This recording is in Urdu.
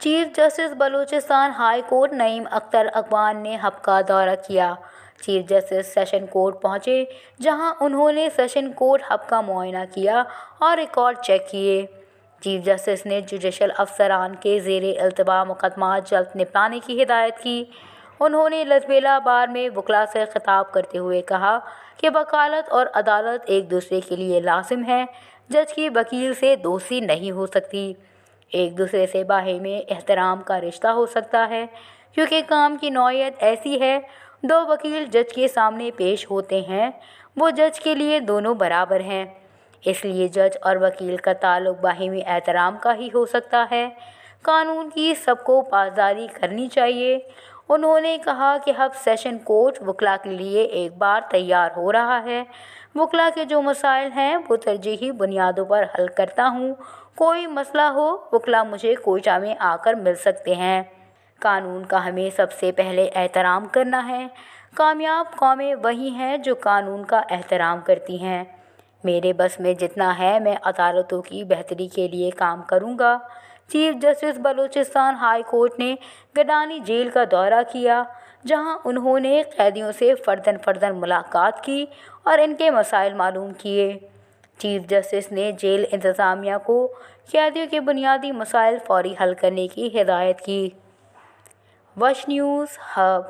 Chief justice Balochistan high court Naeem Akhtar Iqbal نے ہب کا دورہ کیا۔ چیف جسٹس سیشن کورٹ پہنچے، جہاں انہوں نے سیشن کورٹ ہب کا معائنہ کیا اور ریکارڈ چیک کیے۔ چیف جسٹس نے جوڈیشل افسران کے زیر التوا مقدمات جلد نمٹانے کی ہدایت کی۔ انہوں نے لجبیلا بار میں وکلاء سے خطاب کرتے ہوئے کہا کہ وکالت اور عدالت ایک دوسرے کے لیے لازم ہے۔ جج کی وکیل سے دوستی نہیں ہو سکتی۔ ایک دوسرے سے باہمی احترام کا رشتہ ہو سکتا ہے، کیونکہ کام کی نوعیت ایسی ہے۔ دو وکیل جج کے سامنے پیش ہوتے ہیں، وہ جج کے لیے دونوں برابر ہیں، اس لیے جج اور وکیل کا تعلق باہمی احترام کا ہی ہو سکتا ہے۔ قانون کی سب کو پاسداری کرنی چاہیے۔ انہوں نے کہا کہ ہب سیشن کورٹ وکلاء کے لیے ایک بار تیار ہو رہا ہے۔ وکلاء کے جو مسائل ہیں وہ ترجیحی بنیادوں پر حل کرتا ہوں۔ کوئی مسئلہ ہو، وکلاء مجھے کوئٹہ میں آ کر مل سکتے ہیں۔ قانون کا ہمیں سب سے پہلے احترام کرنا ہے۔ کامیاب قومیں وہی ہیں جو قانون کا احترام کرتی ہیں۔ میرے بس میں جتنا ہے میں عدالتوں کی بہتری کے لیے کام کروں گا۔ Chief justice Balochistan high court نے گڈانی جیل کا دورہ کیا، جہاں انہوں نے قیدیوں سے فرداً ملاقات کی اور ان کے مسائل معلوم کیے۔ چیف جسٹس نے جیل انتظامیہ کو قیدیوں کے بنیادی مسائل فوری حل کرنے کی ہدایت کی۔ وش نیوز ہب